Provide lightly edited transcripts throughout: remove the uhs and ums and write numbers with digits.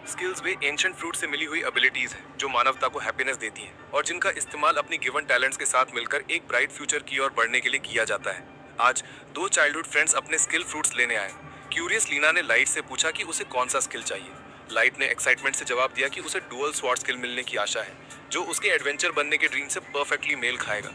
Skills वे ancient fruit से मिली हुई abilities हैं जो मानवता को हैप्पीनेस देती हैं और जिनका इस्तेमाल अपनी गिवन टैलेंट्स के साथ मिलकर एक ब्राइट फ्यूचर की ओर बढ़ने के लिए किया जाता है। आज दो चाइल्डहुड फ्रेंड्स अपने स्किल फ्रूट्स लेने आए। क्यूरियस लीना ने लाइट से पूछा कि उसे कौन सा स्किल चाहिए। लाइट ने एक्साइटमेंट से जवाब दिया कि उसे डुअल स्वॉर्ड स्किल मिलने की आशा है जो उसके एडवेंचर बनने के ड्रीम से परफेक्टली मेल खाएगा।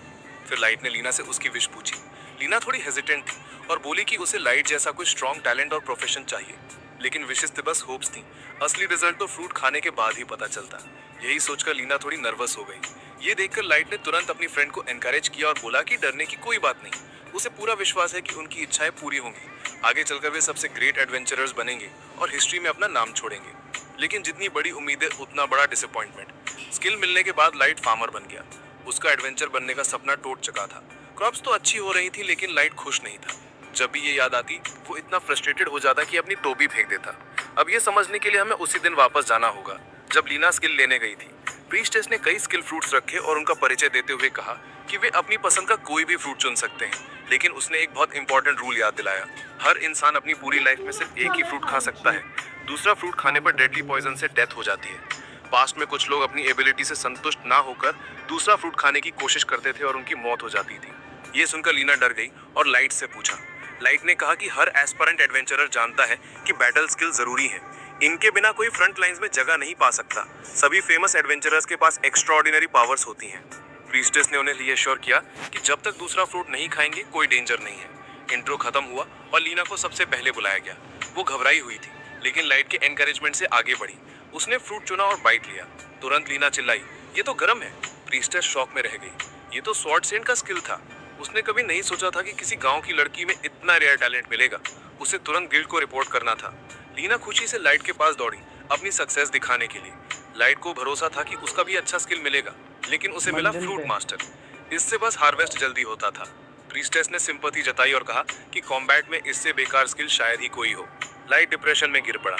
फिर लाइट ने लीना से उसकी विश पूछी। लीना थोड़ी हेजिटेंट थी और बोली कि उसे लाइट जैसा कोई स्ट्रॉन्ग टैलेंट और प्रोफेशन चाहिए, लेकिन विशेष तो बस होप्स थी। असली रिजल्ट तो फ्रूट खाने के बाद ही पता चलता। यही सोचकर लीना थोड़ी नर्वस हो गई। ये देखकर लाइट ने तुरंत अपनी फ्रेंड को एनकरेज किया और बोला कि डरने की कोई बात नहीं, उसे पूरा विश्वास है कि उनकी इच्छाएं पूरी होंगी। आगे चलकर वे सबसे ग्रेट एडवेंचरर्स बनेंगे और हिस्ट्री में अपना नाम छोड़ेंगे। लेकिन जितनी बड़ी उम्मीदें उतना बड़ा डिसअपॉइंटमेंट। स्किल मिलने के बाद लाइट फार्मर बन गया। उसका एडवेंचर बनने का सपना टूट चुका था। क्रॉप्स तो अच्छी हो रही थी लेकिन लाइट खुश नहीं था। जब भी ये याद आती वो इतना फ्रस्ट्रेटेड हो जाता कि अपनी टोपी फेंक देता। अब ये समझने के लिए हमें उसी दिन वापस जाना होगा जब लीना स्किल लेने गई थी। प्रीस्टेस ने कई स्किल फ्रूट्स रखे और उनका परिचय देते हुए कहा कि वे अपनी पसंद का कोई भी फ्रूट चुन सकते हैं, लेकिन उसने एक बहुत इंपॉर्टेंट रूल याद दिलाया। हर इंसान अपनी पूरी लाइफ में सिर्फ एक ही फ्रूट खा सकता है। दूसरा फ्रूट खाने पर डेडली पॉइजन से डेथ हो जाती है। पास्ट में कुछ लोग अपनी एबिलिटी से संतुष्ट ना होकर दूसरा फ्रूट खाने की कोशिश करते थे और उनकी मौत हो जाती थी। ये सुनकर लीना डर गई और लाइट से पूछा। लाइट ने कहा कि हर एस्पिरेंट एडवेंचरर जानता है कि बैटल स्किल जरूरी है। इनके बिना कोई फ्रंट लाइंस में जगह नहीं पा सकता। सभी फेमस एडवेंचरर्स के पास एक्स्ट्राऑर्डिनरी पावर्स होती हैं। प्रीस्टेस ने उन्हें रीअश्योर किया कि जब तक दूसरा फ्रूट नहीं खाएंगे कोई डेंजर नहीं है। इंट्रो खत्म हुआ और लीना को सबसे पहले बुलाया गया। वो घबराई हुई थी लेकिन लाइट के एनकरेजमेंट से आगे बढ़ी। उसने फ्रूट चुना और बाइट लिया। तुरंत लीना चिल्लाई, ये तो गर्म है। प्रीस्टेस शॉक में रह गई। ये तो स्वॉर्ड सेंट का स्किल था। उसने कभी नहीं सोचा था कि किसी गांव की लड़की में इतना रेयर टैलेंट मिलेगा। उसे तुरंत गिल्ड को रिपोर्ट करना था। लीना खुशी से लाइट के पास दौड़ी अपनी सक्सेस दिखाने के लिए। लाइट को भरोसा था कि उसका भी अच्छा स्किल मिलेगा, लेकिन उसे मिला फ्रूट मास्टर। इससे बस हार्वेस्ट जल्दी होता था। प्रीस्टेस ने सिंपैथी जताई और कहा कि कॉम्बैट में इससे बेकार स्किल शायद ही कोई हो। लाइट डिप्रेशन में गिर पड़ा।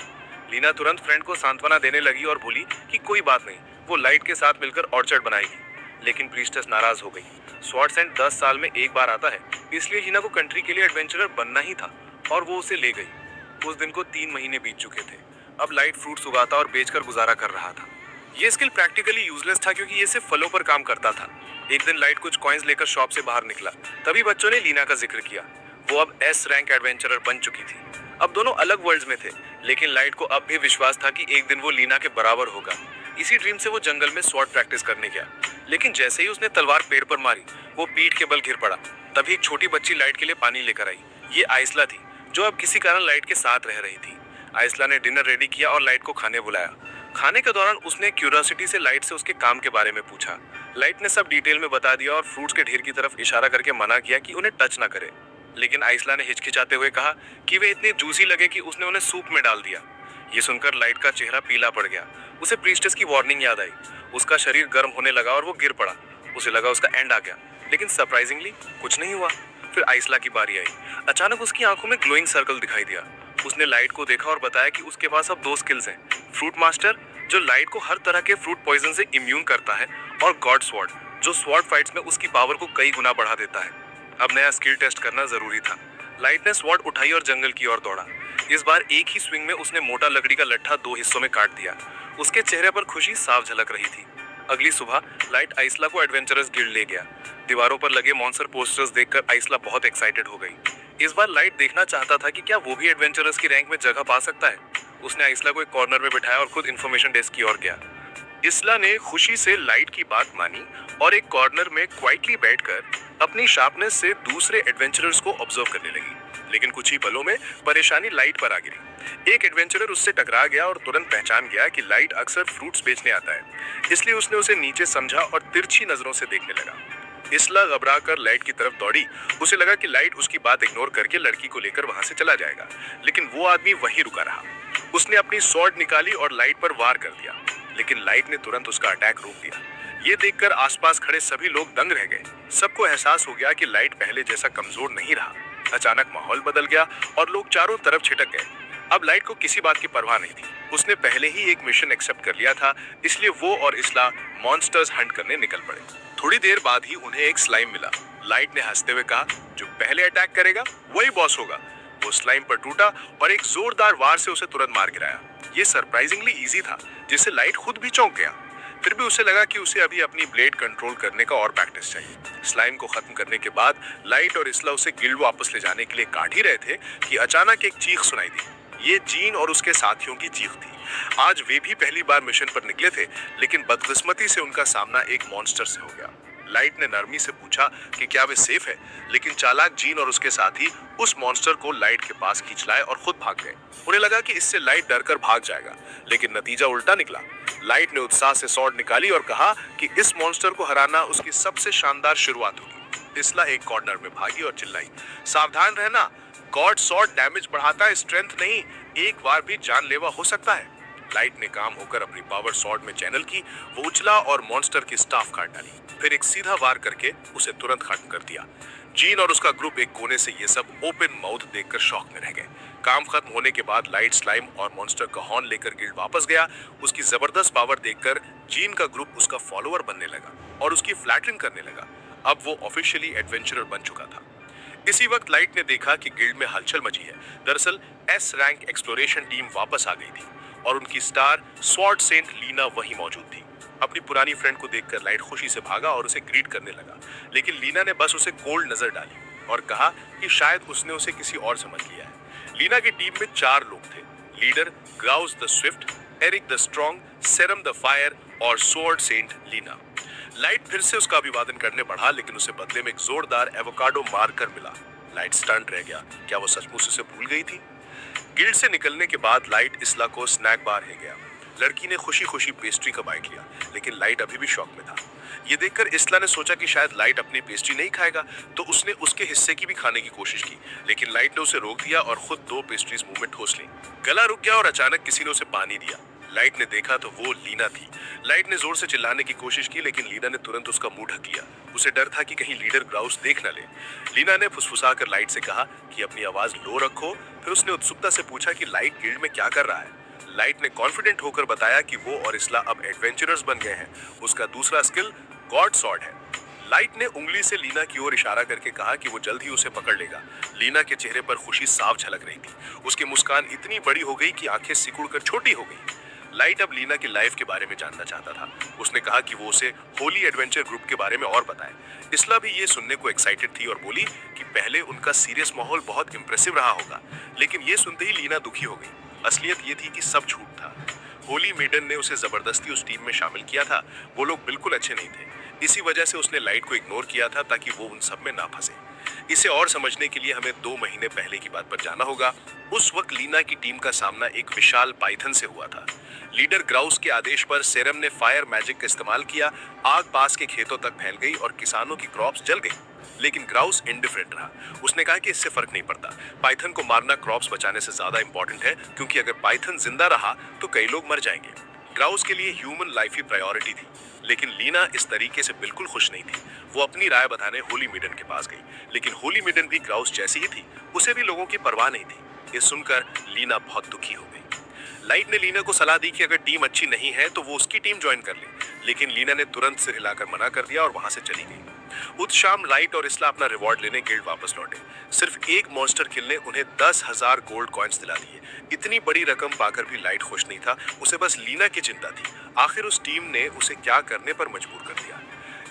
लीना तुरंत फ्रेंड को सांत्वना देने लगी और बोली कि कोई बात नहीं, वो लाइट के साथ मिलकर ऑर्चर्ड बनाएगी। लेकिन प्रीस्टेस नाराज हो गई। स्वॉर्ड सेंट 10 साल में एक बार आता है, इसलिए लीना को कंट्री के लिए एडवेंचरर बनना ही था और वो उसे ले गई। उस दिन को 3 महीने बीत चुके थे। अब लाइट फ्रूट्स उगाता और बेचकर गुजारा कर रहा था। ये स्किल प्रैक्टिकली यूजलेस था क्योंकि ये सिर्फ फलों पर काम करता था। एक दिन लाइट कुछ कॉइन्स लेकर शॉप से बाहर निकला। तभी बच्चों ने लीना का जिक्र किया। वो अब एस रैंक एडवेंचरर बन चुकी थी। अब दोनों अलग वर्ल्ड्स में थे, लेकिन लाइट को अब भी विश्वास था कि एक दिन वो लीना के बराबर होगा। इसी ड्रीम से वो जंगल में स्वॉर्ड प्रैक्टिस करने गया। लेकिन जैसे ही उसने तलवार पेड़ पर मारी, वो पीठ के बल गिर पड़ा। तभी एक छोटी बच्ची लाइट के लिए पानी लेकर आई। ये आइसला थी, जो अब किसी कारण लाइट के साथ रह रही थी। आइसला ने डिनर रेडी किया और लाइट को खाने बुलाया। खाने के दौरान उसने क्यूरियोसिटी से लाइट से उसके काम के बारे में पूछा। लाइट ने सब डिटेल में बता दिया और फ्रूट्स के ढेर की तरफ इशारा करके मना किया कि उन्हें टच ना करे। लेकिन आइसला ने हिचकिचाते हुए कहा कि वे इतने जूसी लगे कि उसने उन्हें सूप में डाल दिया। ये सुनकर लाइट का चेहरा पीला पड़ गया। उसे प्रीस्टेस की वार्निंग याद आई। उसका शरीर गर्म होने लगा और वो गिर पड़ा। उसे लगा उसका एंड आ गया, लेकिन सरप्राइजिंगली कुछ नहीं हुआ। फिर आइसला की बारी आई। अचानक उसकी आंखों में ग्लोइंग सर्कल दिखाई दिया। उसने लाइट को देखा और बताया कि उसके पास अब 2 स्किल्स हैं। फ्रूट मास्टर, जो लाइट को हर तरह के फ्रूट पॉइजन से इम्यून करता है, और गॉड स्वॉर्ड, जो स्वॉर्ड फाइट्स में उसकी पावर को कई गुना बढ़ा देता है। अब नया स्किल टेस्ट करना जरूरी था। लाइट ने स्वॉर्ड उठाई और जंगल की ओर दौड़ा। इस बार एक ही स्विंग में उसने मोटा लकड़ी का लट्ठा 2 हिस्सों में काट दिया। उसके चेहरे पर खुशी साफ झलक रही थी। अगली सुबह लाइट आइसला को एडवेंचरर्स गिल्ड ले गया। दीवारों पर लगे मॉन्स्टर पोस्टर्स देखकर आइसला बहुत एक्साइटेड हो गई। इस बार लाइट देखना चाहता था कि क्या वो भी एडवेंचरर्स की रैंक में जगह पा सकता है। उसने आइसला को एक कॉर्नर में बिठाया और खुद इन्फॉर्मेशन डेस्क की ओर गया। इसला ने खुशी से लाइट की बात मानी और एक कॉर्नर में क्वाइटली बैठकर अपनी शार्पनेस से दूसरे एडवेंचरर्स को ऑब्जर्व करने लगी। लेकिन कुछ ही पलों में परेशानी लाइट पर आ गिरी। एक एडवेंचरर उससे टकरा गया और तुरंत पहचान गया कि लाइट अक्सर फ्रूट्स बेचने आता है, इसलिए उसने उसे नीचे समझा और तिरछी नजरों से देखने लगा। इसला घबरा कर लाइट की तरफ दौड़ी। उसे लगा कि लाइट उसकी बात इग्नोर करके लड़की को लेकर वहां से चला जाएगा, लेकिन वो आदमी वहीं रुका रहा। उसने अपनी स्वॉर्ड निकाली और लाइट पर वार कर दिया, लेकिन लाइट ने तुरंत उसका अटैक रोक दिया। ये देखकर आसपास खड़े सभी लोग दंग रह गए। सबको एहसास हो गया कि लाइट पहले जैसा कमजोर नहीं रहा। अचानक माहौल बदल गया और लोग चारों तरफ छिटक गए। अब लाइट को किसी बात की परवाह नहीं थी। उसने पहले ही एक मिशन एक्सेप्ट कर लिया था, इसलिए वो और इसला मॉन्स्टर्स हंट करने निकल पड़े। थोड़ी देर बाद ही उन्हें एक स्लाइम मिला। लाइट ने हंसते हुए कहा, जो पहले अटैक करेगा वही बॉस होगा। वो स्लाइम पर टूटा और एक जोरदार वार से उसे तुरंत मार गिराया। ये सरप्राइजिंगली इजी था, जिससे लाइट खुद भी चौंक गया। फिर भी उसे लगा कि उसे अभी अपनी ब्लेड कंट्रोल करने का और प्रैक्टिस चाहिए। स्लाइम को खत्म करने के बाद लाइट और इसला उसे गिल्ड वापस ले जाने के लिए काट ही रहे थे कि अचानक एक चीख सुनाई दी। ये जीन और उसके साथियों की चीख थी। आज वे भी पहली बार मिशन पर निकले थे, लेकिन बदकिस्मती से उनका सामना एक मॉन्स्टर से हो गया। लाइट ने नरमी से पूछा कि क्या वे सेफ है, लेकिन चालाक जीन और उसके साथी उस मॉन्स्टर को लाइट के पास खींच लाए और खुद भाग गए। उन्हें लगा कि इससे लाइट डरकर भाग जाएगा, लेकिन नतीजा उल्टा निकला। लाइट ने उत्साह से स्वॉर्ड निकाली और कहा कि इस मॉन्स्टर को हराना उसकी सबसे शानदार शुरुआत होगी। इसला एक कॉर्नर में भागी और चिल्लाई, सावधान रहना, गॉड स्वॉर्ड डैमेज बढ़ाता है, स्ट्रेंथ नहीं, एक बार भी जानलेवा हो सकता है। लाइट ने काम होकर अपनी पावर स्वॉर्ड में चैनल की, वो उछला और मॉन्स्टर की स्टाफ काट डाली, फिर एक सीधा वार करके उसे तुरंत खत्म कर दिया। जीन और उसका ग्रुप एक कोने से ये सब ओपन माउथ देखकर शॉक में रह गए। काम खत्म होने के बाद लाइट स्लाइम और मॉन्स्टर का हॉर्न लेकर गिल्ड वापस गया। उसकी जबरदस्त पावर देखकर जीन का ग्रुप उसका फॉलोअर बनने लगा और उसकी फ्लैटरिंग करने लगा। अब वो ऑफिशियली एडवेंचरर बन चुका था। इसी वक्त लाइट ने देखा कि गिल्ड में हलचल मची है। दरअसल एस रैंक एक्सप्लोरेशन टीम वापस आ गई थी और उनकी स्टार स्वॉर्ड सेंट लीना वहीं मौजूद थी। अपनी पुरानी फ्रेंड को देखकर लाइट खुशी से भागा और उसे ग्रीट करने लगा, लेकिन लीना ने बस उसे कोल्ड नजर डाली और कहा कि शायद उसने उसे किसी और समझ लिया है। लीना की टीम में 4 लोग थे, leader Grouse the swift, Eric the strong, Serum the fire और स्वॉर्ड सेंट लीना। लाइट फिर से उसका अभिवादन करने बढ़ा, लेकिन उसे बदले में एक जोरदार एवोकाडो मारकर मिला। लाइट स्टंट रह गया। क्या वो सचमुच उसे भूल गई थी? गिल्ड से निकलने के बाद लाइट इसला को स्नैक बार ले गया। लड़की ने खुशी खुशी पेस्ट्री का बाइट लिया, लेकिन लाइट अभी भी शॉक में था। ये देखकर इसला ने सोचा कि शायद लाइट अपनी पेस्ट्री नहीं खाएगा, तो उसने उसके हिस्से की भी खाने की कोशिश की, लेकिन लाइट ने उसे रोक दिया और खुद 2 पेस्ट्रीज मुंह में ठोस ली। गला रुक गया और अचानक किसी ने उसे पानी दिया। लाइट ने देखा तो वो लीना थी। लाइट ने जोर से चिल्लाने की कोशिश की, लेकिन लीना ने तुरंत उसका मुंह ढक लिया। उसे डर था कि कहीं लीडर ग्राउस देख न ले। लीना ने फुसफुसाकर लाइट से कहा कि अपनी आवाज लो रखो। फिर उसने उत्सुकता से पूछा कि लाइट गिल्ड में क्या कर रहा है। लाइट ने कॉन्फिडेंट होकर बताया कि वो और इसला अब एडवेंचरर्स बन गए हैं। उसका दूसरा स्किल गॉड स्वॉर्ड है। लाइट ने उंगली से लीना की ओर इशारा करके कहा कि वो जल्द ही उसे पकड़ लेगा। लीना के चेहरे पर खुशी साफ झलक रही थी। उसकी मुस्कान इतनी बड़ी हो गई कि आंखें सिकुड़कर छोटी हो गई। लाइट अब लीना की लाइफ के बारे में जानना चाहता था। उसने कहा कि वो उसे होली एडवेंचर ग्रुप के बारे में और बताए। इसला भी ये सुनने को एक्साइटेड थी और बोली कि पहले उनका सीरियस माहौल बहुत इंप्रेसिव रहा होगा, लेकिन ये सुनते ही लीना दुखी हो गई। असलियत ये थी कि सब झूठ था। होली मेडन ने उसे जबरदस्ती उस टीम में शामिल किया था। वो लोग बिल्कुल अच्छे नहीं थे। इसी वजह से उसने लाइट को इग्नोर किया था ताकि वो उन सब में ना फंसे। इसे और समझने के लिए हमें 2 महीने पहले की बात पर जाना होगा। उस वक्त लीना की टीम का सामना एक विशाल पाइथन से हुआ था। लीडर ग्राउस के आदेश पर सेरम ने फायर मैजिक का इस्तेमाल किया। आग पास के खेतों तक फैल गई और किसानों की क्रॉप्स जल गई, लेकिन ग्राउस इंडिफरेंट रहा। उसने कहा कि इससे फर्क नहीं पड़ता। पाइथन को मारना क्रॉप्स बचाने से ज्यादा इंपॉर्टेंट है, क्योंकि अगर पाइथन जिंदा रहा तो कई लोग मर जाएंगे। ग्राउस के लिए ह्यूमन लाइफ ही प्रायोरिटी थी, लेकिन लीना इस तरीके से बिल्कुल खुश नहीं थी। वो अपनी राय बताने होली मिडन के पास गई, लेकिन होली मिडन भी ग्राउस जैसी ही थी। उसे भी लोगों की परवाह नहीं थी। ये सुनकर लीना बहुत दुखी हो गई। लाइट ने लीना को सलाह दी कि अगर टीम अच्छी नहीं है तो वो उसकी टीम ज्वाइन कर ले, लेकिन लीना ने तुरंत सिर हिलाकर मना कर दिया और वहां से चली गई। उस शाम लाइट और इसला अपना रिवॉर्ड लेने गिल्ड वापस लौटे। सिर्फ एक मॉन्स्टर किल ने उन्हें 10,000 गोल्ड कॉइन्स दिला दिए। इतनी बड़ी रकम पाकर भी लाइट खुश नहीं था। उसे बस लीना की चिंता थी। आखिर उस टीम ने उसे क्या करने पर मजबूर कर दिया।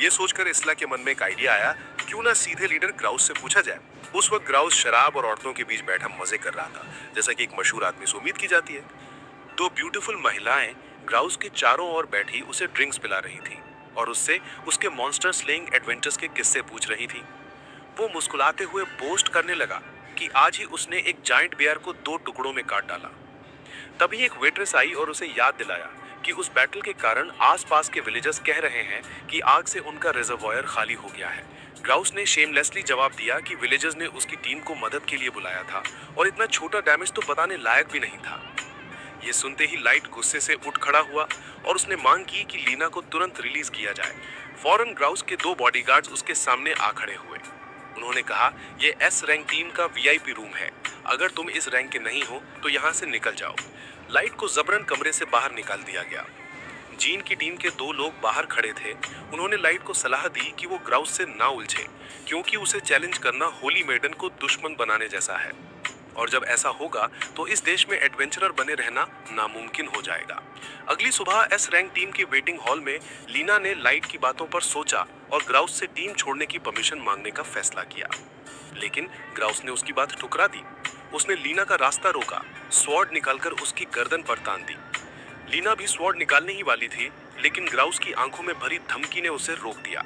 ये सोचकर इसला के मन में एक आइडिया आया, क्यों ना सीधे लीडर ग्राउस से पूछा जाए। उस वक्त ग्राउस शराब और औरतों के बीच बैठा मजे कर रहा था, जैसा कि एक मशहूर आदमी से उम्मीद की जाती है। 2 ब्यूटीफुल महिलाएं ग्राउस के चारों ओर बैठी उसे ड्रिंक्स पिला रही थी और उससे उसके मॉन्स्टर स्लेइंग एडवेंचर्स के किस्से पूछ रही थी। वो मुस्कुराते हुए बोस्ट करने लगा कि आज ही उसने एक जायंट बेयर को 2 टुकड़ों में काट डाला। तभी एक वेट्रेस आई और उसे याद दिलाया कि उस बैटल के कारण आसपास के विलेजर्स कह रहे हैं कि आग से उनका रिजर्वॉयर खाली हो गया है। ग्राउस ने शेमलेसली जवाब दिया कि विलेजर्स ने उसकी टीम को मदद के लिए बुलाया था और इतना छोटा डैमेज तो बताने लायक भी नहीं था। ये सुनते ही लाइट गुस्से से उठ खड़ा हुआ और उसने मांग की कि लीना को तुरंत रिलीज किया जाए। फौरन ग्राउस के 2 बॉडीगार्ड्स उसके सामने आ खड़े हुए। उन्होंने कहा, ये एस रैंक टीम का वीआईपी रूम है, अगर तुम इस रैंक के नहीं हो तो यहाँ से निकल जाओ। लाइट को जबरन कमरे से बाहर निकाल दिया गया। जीन की टीम के 2 लोग बाहर खड़े थे। उन्होंने लाइट को सलाह दी कि वो ग्राउस से ना उलझे, क्योंकि उसे चैलेंज करना होली मेडन को दुश्मन बनाने जैसा है। और जब ऐसा होगा तो इस देश में एडवेंचरर बने रहना नामुमकिन हो जाएगा। अगली सुबह एस रैंक टीम के वेटिंग हॉल में लीना ने लाइट की बातों पर सोचा और ग्राउस से टीम छोड़ने की परमिशन मांगने का फैसला किया, लेकिन ग्राउस ने उसकी बात ठुकरा दी। उसने लीना का रास्ता रोका, स्वॉर्ड निकालकर उसकी गर्दन पर तान दी। लीना भी स्वॉर्ड निकालने ही वाली थी, लेकिन ग्राउस की आंखों में भरी धमकी ने उसे रोक दिया।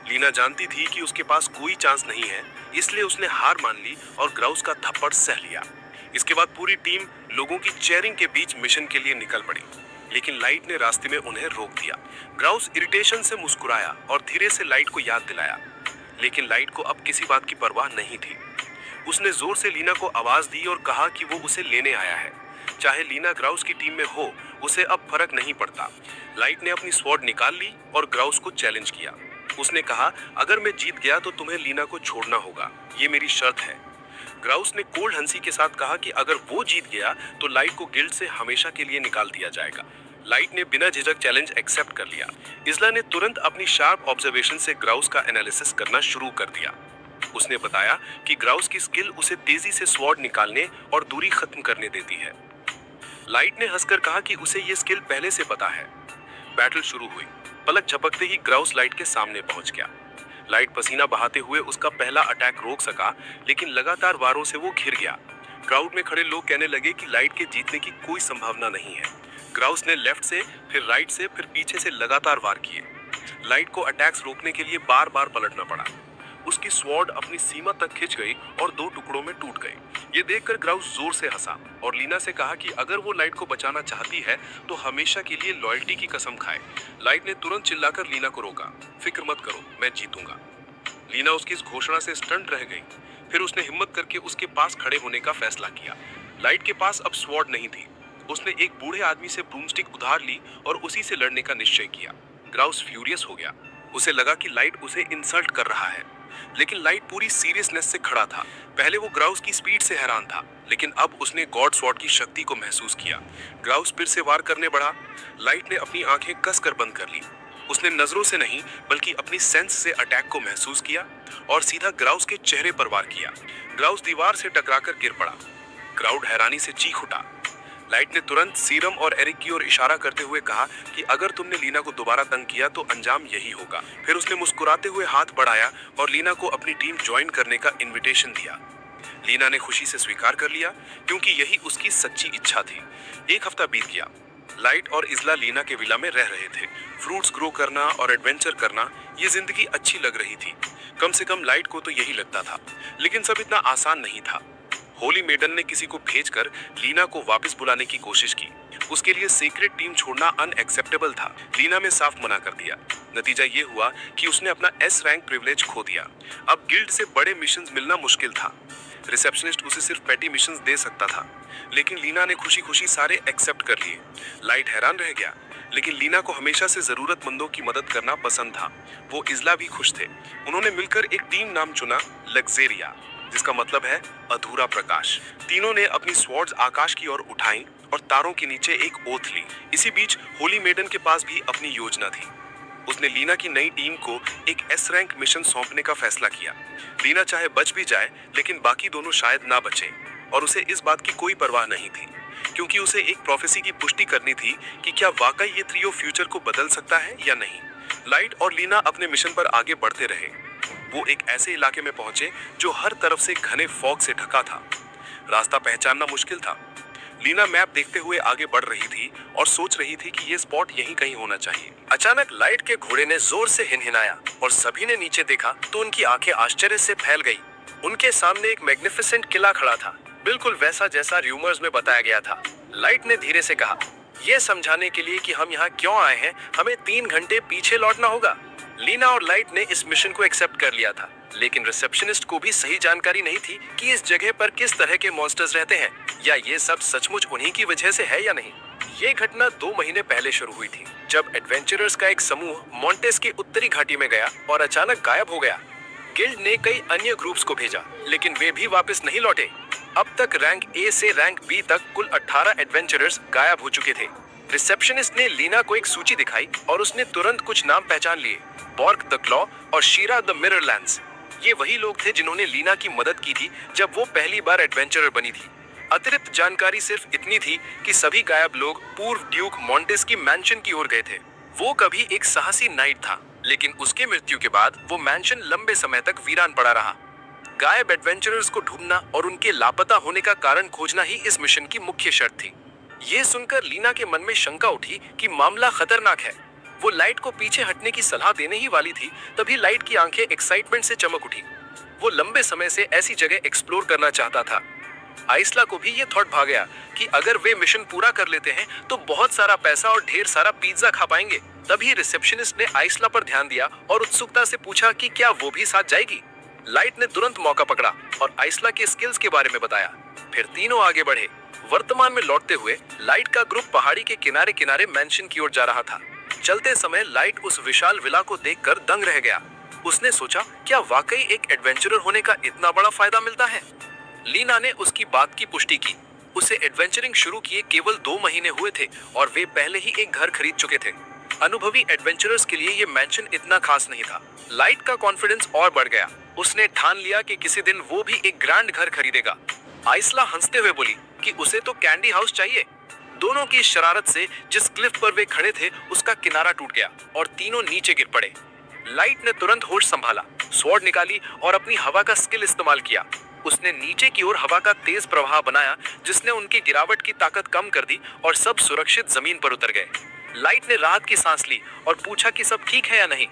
लीना जानती थी कि उसके पास कोई चांस नहीं है, इसलिए उसने हार मान ली और ग्राउस का थप्पड़ सह लिया। इसके बाद पूरी टीम लोगों की चेयरिंग के बीच मिशन के लिए निकल पड़ी, लेकिन लाइट ने रास्ते में उन्हें रोक दिया। ग्राउस इरिटेशन से मुस्कुराया और धीरे से लाइट को याद दिलाया, लेकिन लाइट को अब किसी बात की परवाह नहीं थी। उसने जोर से लीना को आवाज दी और कहा कि वो उसे लेने आया है। चाहे लीना ग्राउस की टीम में हो, उसे अब फर्क नहीं पड़ता। लाइट ने अपनी स्वॉर्ड निकाल ली और ग्राउस को चैलेंज किया। उसने कहा, अगर मैं जीत गया तो तुम्हें लीना को छोड़ना होगा, ये मेरी शर्त है। ग्राउस ने कोल्ड हंसी के साथ कहा कि अगर वो जीत गया तो लाइट को गिल्ड से हमेशा के लिए निकाल दिया जाएगा। लाइट ने बिना झिझक चैलेंज एक्सेप्ट कर लिया। इज़ला ने तुरंत अपनी शार्प ऑब्जर्वेशन से ग्राउस का एनालिसिस करना शुरू कर दिया। उसने बताया कि ग्राउस की स्किल उसे तेजी से स्वॉर्ड निकालने और दूरी खत्म करने देती है। लाइट ने हंसकर कहा कि उसे ये स्किल पहले से पता है। बैटल शुरू हुई। पलक झपकते ही ग्राउस लाइट के सामने पहुंच गया। लाइट पसीना बहाते हुए उसका पहला अटैक रोक सका, लेकिन लगातार वारों से वो घिर गया। क्राउड में खड़े लोग कहने लगे कि लाइट के जीतने की कोई संभावना नहीं है। ग्राउस ने लेफ्ट से, फिर राइट से, फिर पीछे से लगातार वार किए। लाइट को अटैक्स रोकने के लिए बार बार पलटना पड़ा। उसकी स्वॉर्ड अपनी सीमा तक खिंच गई और दो टुकड़ों में टूट गई। ये देखकर ग्राउस जोर से हंसा और लीना से कहा कि अगर वो लाइट को बचाना चाहती है तो हमेशा के लिए लॉयल्टी की कसम खाए। लाइट ने तुरंत चिल्लाकर लीना को रोका, फिक्र मत करो, मैं जीतूंगा। लीना उसकी इस घोषणा से स्टंट रह गई। फिर उसने हिम्मत करके उसके पास खड़े होने का फैसला किया। लाइट के पास अब स्वॉर्ड नहीं थी। उसने एक बूढ़े आदमी से ब्रूमस्टिक उधार ली और उसी से लड़ने का निश्चय किया। ग्राउस फ्यूरियस हो गया। उसे लगा कि लाइट उसे इंसल्ट कर रहा है, लेकिन लाइट पूरी सीरियसनेस से खड़ा था। पहले वो ग्राउस की स्पीड से हैरान था, लेकिन अब उसने गॉड स्वॉर्ड की शक्ति को महसूस किया। ग्राउस फिर से वार करने बढ़ा। लाइट ने अपनी आंखें कसकर बंद कर ली। उसने नजरों से नहीं बल्कि अपनी सेंस से अटैक को महसूस किया और सीधा ग्राउस के चेहरे पर वार किया। ग्राउस दीवार से टकराकर गिर पड़ा। क्राउड हैरानी से चीख उठा। लाइट ने तुरंत सीरम और एरिक की ओर इशारा करते हुए कहा कि अगर तुमने लीना को दोबारा तंग किया तो अंजाम यही होगा। फिर उसने मुस्कुराते हुए हाथ बढ़ाया और लीना को अपनी टीम ज्वाइन करने का इनविटेशन दिया। लीना ने खुशी से स्वीकार कर लिया, क्योंकि यही उसकी सच्ची इच्छा थी। एक हफ्ता बीत गया। लाइट और इज़ला लीना के विला में रह रहे थे। फ्रूट्स ग्रो करना और एडवेंचर करना, ये जिंदगी अच्छी लग रही थी। कम से कम लाइट को तो यही लगता था, लेकिन सब इतना आसान नहीं था। होली मेडन ने किसी को भेजकर लीना को वापस बुलाने की कोशिश की। उसके लिए सीक्रेट टीम छोड़ना अनएक्सेप्टेबल था। लीना ने साफ मना कर दिया। नतीजा ये हुआ कि उसने अपना एस रैंक प्रिविलेज खो दिया। अब गिल्ड से बड़े मिशंस मिलना मुश्किल था। रिसेप्शनिस्ट उसे सिर्फ पेटी मिशंस दे सकता था, लेकिन लीना ने खुशी खुशी सारे एक्सेप्ट कर लिए। लाइट हैरान रह गया, लेकिन लीना को हमेशा से जरूरतमंदों की मदद करना पसंद था। वो इज़ला भी खुश थे। उन्होंने मिलकर एक टीम नाम चुना, लग्जेरिया, जिसका मतलब है अधूरा प्रकाश। तीनों ने अपनी स्वॉर्ड्स आकाश की ओर उठाई और तारों के नीचे एक ओथ ली। इसी बीच होली मेडन के पास भी अपनी योजना थी। उसने लीना की नई टीम को एक एस रैंक मिशन सौंपने का फैसला किया। लीना चाहे बच भी जाए, लेकिन बाकी दोनों शायद ना बचे, और उसे इस बात की कोई परवाह नहीं थी, क्योंकि उसे एक प्रोफेसी की पुष्टि करनी थी कि क्या वाकई ये ट्रियो फ्यूचर को बदल सकता है या नहीं। लाइट और लीना अपने मिशन पर आगे बढ़ते रहे। वो एक ऐसे इलाके में पहुंचे जो हर तरफ से घने फॉग से ढका था। रास्ता पहचानना मुश्किल था। लीना मैप देखते हुए आगे बढ़ रही थी और सोच रही थी कि ये स्पॉट यहीं कहीं होना चाहिए। अचानक लाइट के घोड़े ने जोर से हिनहिनाया और सभी ने नीचे देखा तो उनकी आंखें आश्चर्य से फैल गई। उनके सामने एक मैग्निफिसेंट किला खड़ा था, बिल्कुल वैसा जैसा रूमर्स में बताया गया था। लाइट ने धीरे से कहा, यह समझाने के लिए कि हम यहाँ क्यों आए हैं, हमें 3 घंटे पीछे लौटना होगा। लीना और लाइट ने इस मिशन को एक्सेप्ट कर लिया था, लेकिन रिसेप्शनिस्ट को भी सही जानकारी नहीं थी कि इस जगह पर किस तरह के मॉन्स्टर्स रहते हैं, या ये सब सचमुच उन्हीं की वजह से है या नहीं। ये घटना 2 महीने पहले शुरू हुई थी, जब एडवेंचरर्स का एक समूह मॉन्टेस की उत्तरी घाटी में गया और अचानक गायब हो गया। गिल्ड ने कई अन्य ग्रुप्स को भेजा, लेकिन वे भी वापस नहीं लौटे। अब तक रैंक ए से रैंक बी तक कुल 18 एडवेंचरर्स गायब हो चुके थे। रिसेप्शनिस्ट ने लीना को एक सूची दिखाई और उसने तुरंत कुछ नाम पहचान लिए, बॉर्क द क्लॉ और शीरा द मिररलैंड्स। ये वही लोग थे जिन्होंने लीना की मदद की थी जब वो पहली बार एडवेंचरर बनी थी। अतिरिक्त जानकारी सिर्फ इतनी थी कि सभी गायब लोग पूर्व ड्यूक मॉन्टेस की मैंशन की ओर गए थे। वो कभी एक साहसी नाइट था, लेकिन उसके मृत्यु के बाद वो मैंशन लंबे समय तक वीरान पड़ा रहा। गायब एडवेंचरर्स को ढूंढना और उनके लापता होने का कारण खोजना ही इस मिशन की मुख्य शर्त थी। ये सुनकर लीना के मन में शंका उठी कि मामला खतरनाक है। वो लाइट को पीछे हटने की सलाह देने ही वाली थी, तभी लाइट की आंखें एक्साइटमेंट से चमक उठी। वो लंबे समय से ऐसी जगह एक्सप्लोर करना चाहता था। आइसला को भी ये थॉट भा गया कि अगर वे मिशन पूरा कर लेते हैं तो बहुत सारा पैसा और ढेर सारा पिज्जा खा पाएंगे। तभी रिसेप्शनिस्ट ने आइसला पर ध्यान दिया और उत्सुकता से पूछा कि क्या वो भी साथ जाएगी। लाइट ने तुरंत मौका पकड़ा और आइसला के स्किल्स के बारे में बताया। फिर तीनों आगे बढ़े। वर्तमान में लौटते हुए लाइट का ग्रुप पहाड़ी के किनारे किनारे मैंशन की ओर जा रहा था। चलते समय लाइट उस विशाल विला को देखकर दंग रह गया। उसने सोचा, क्या वाकई एक एडवेंचरर होने का इतना बड़ा फायदा मिलता है? लीना ने उसकी बात की पुष्टि की। उसे एडवेंचरिंग शुरू किए केवल 2 महीने हुए थे और वे पहले ही एक घर खरीद चुके थे। अनुभवी एडवेंचरर्स के लिए ये मैंशन इतना खास नहीं था। लाइट का कॉन्फिडेंस और बढ़ गया। उसने ठान लिया कि किसी दिन वो भी एक ग्रैंड घर खरीदेगा। आइसला हंसते हुए बोली कि उसे तो कैंडी हाउस चाहिए। दोनों की शरारत से जिस क्लिफ पर वे खड़े थे उसका किनारा टूट गया और तीनों नीचे गिर पड़े। लाइट ने तुरंत होश संभाला, स्वॉर्ड निकाली और अपनी हवा का स्किल इस्तेमाल किया। उसने नीचे की ओर हवा का तेज प्रवाह बनाया, जिसने उनकी गिरावट की ताकत कम कर दी और सब सुरक्षित जमीन पर उतर गए। लाइट ने राहत की सांस ली और पूछा कि सब ठीक है या नहीं,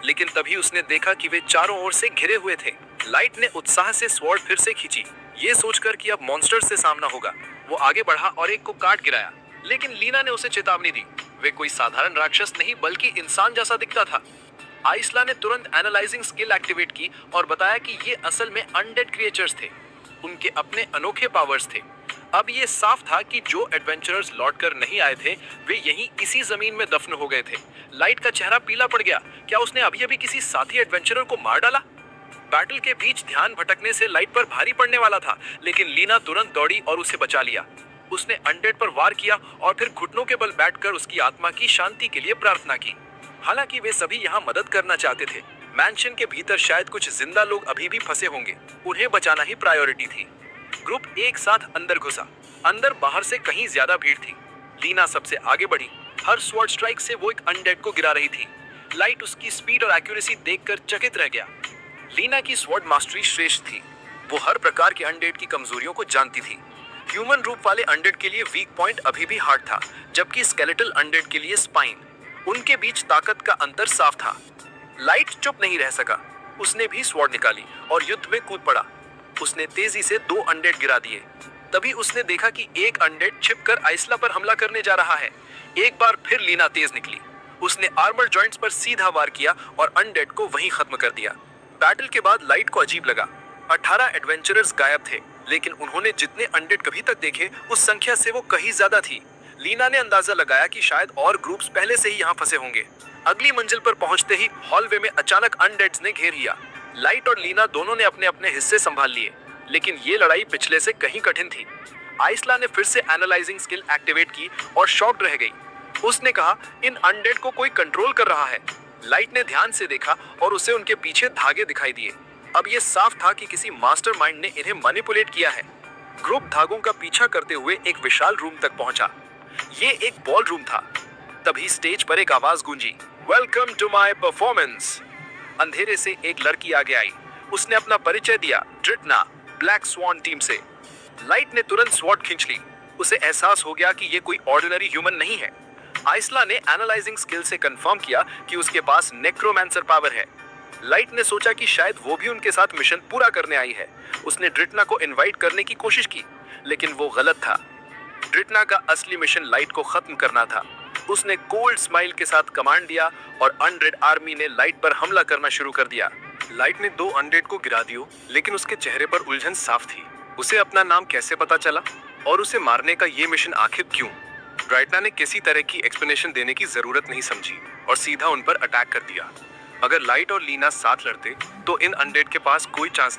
लेकिन तभी उसने देखा कि वे चारों ओर से घिरे हुए थे। लाइट ने उत्साह से स्वॉर्ड फिर से खींची, ये सोचकर कि अब मॉन्स्टर से सामना होगा। वो आगे बढ़ा और एक को काट गिराया, लेकिन लीना ने उसे चेतावनी दी। वे कोई साधारण राक्षस नहीं बल्कि इंसान जैसा दिखता था। आइसला ने तुरंत एनालाइजिंग स्किल एक्टिवेट की और बताया कि ये असल में अनडेड क्रिएचर्स थे। उनके अपने अनोखे पावर्स थे। अब ये साफ था कि जो एडवेंचरर्स लौटकर नहीं आए थे वे यहीं इसी जमीन में दफन हो गए थे। लाइट का चेहरा पीला पड़ गया। क्या उसने अभी अभी किसी साथी एडवेंचरर को मार डाला? बैटल के बीच ध्यान भटकने से लाइट पर भारी पड़ने वाला था, लेकिन लीना तुरंत दौड़ी और उसे बचा लिया। उसने अनडेड पर वार किया और फिर घुटनों के बल बैठकर उसकी आत्मा की शांति के लिए प्रार्थना की। हालांकि वे सभी यहाँ मदद करना चाहते थे। मैंशन के भीतर शायद कुछ जिंदा लोग अभी भी फंसे होंगे। उन्हें बचाना ही प्रायोरिटी थी। ग्रुप एक साथ अंदर घुसा। अंदर बाहर से कहीं ज्यादा भीड़ थी। लीना सबसे आगे बढ़ी। हर स्वॉर्ड स्ट्राइक से वो एक अनडेड को गिरा रही थी। लाइट उसकी स्पीड और एक्यूरेसी देखकर चकित रह गया। लीना की स्वॉर्ड मास्टरी श्रेष्ठ थी। वो हर प्रकार के अनडेड की कमजोरियों को जानती थी। ह्यूमन रूप वाले अनडेड के लिए वीक पॉइंट अभी भी हार्ट था, जबकि स्केलेटल अनडेड के लिए स्पाइन। उनके बीच ताकत का अंतर साफ था। लाइट चुप नहीं रह सका। उसने भी स्वॉर्ड निकाली और युद्ध में कूद पड़ा। उसने तेजी से 2 अनडेड गिरा दिए। तभी उसने देखा कि एक अनडेड छिपकर आइसला पर हमला करने जा रहा है। एक बार फिर लीना तेज निकली। उसने आर्मर जॉइंट्स पर सीधा वार किया और अनडेड को वहीं खत्म कर दिया। बैटल के बाद लाइट को अजीब लगा। 18 एडवेंचरर्स गायब थे, लेकिन उन्होंने जितने अनडेड कभी तक देखे उस संख्या से वो कहीं ज्यादा थी। लीना ने अंदाजा लगाया कि शायद और ग्रुप्स पहले से ही यहाँ फंसे होंगे। अगली मंजिल पर पहुंचते ही हॉलवे में अचानक अनडेड्स ने घेर लिया। लाइट और लीना दोनों ने अपने अपने हिस्से संभाल लिए, लेकिन ये लड़ाई पिछले से कहीं कठिन थी। आइसला ने फिर से एनालाइजिंग स्किल एक्टिवेट की और शॉक्ड रह गई। उसने कहा, इन अनडेड को कोई कंट्रोल कर रहा है। लाइट ने ध्यान से देखा और उसे उनके पीछे धागे दिखाई दिए। अब ये साफ था कि किसी मास्टरमाइंड ने इन्हें मैनिपुलेट किया है। ग्रुप धागों का पीछा करते हुए एक विशाल रूम तक पहुंचा। ये एक बॉल रूम था। तभी स्टेज पर एक आवाज गूंजी, वेलकम टू माय परफॉर्मेंस। अंधेरे से एक लड़की आगे आई। उसने अपना परिचय दिया, ड्रिटना, ब्लैक स्वान टीम से। लाइट ने तुरंत स्वॉर्ड खींच ली। उसे एहसास हो गया कि ये कोई ऑर्डिनरी ह्यूमन नहीं है। आइसला ने एनालाइजिंग स्किल से कंफर्म किया कि उसके पास नेक्रोमैंसर पावर है। लाइट ने सोचा कि शायद वो भी उनके साथ मिशन पूरा करने आई है। उसने ड्रिटना को इनवाइट करने की कोशिश की, लेकिन वो गलत था। ड्रिटना का असली मिशन लाइट को खत्म करना था। उसने कोल्ड स्माइल के साथ कमांड दिया और अनडेड आर्मी ने लाइट पर हमला करना शुरू कर दिया। लाइट ने 2 अनडेड को गिरा दियो, लेकिन उसके चेहरे पर उलझन साफ थी। उसे अपना नाम कैसे पता चला और उसे मारने का ये मिशन आखिर क्यों? ड्राइटना ने किसी तरह की एक्सप्लेनेशन देने की जरूरत नहीं समझी और सीधा उन पर अटैक कर दिया। अगर लाइट और लीना साथ लड़ते तो इन अनडेड के पास कोई चांस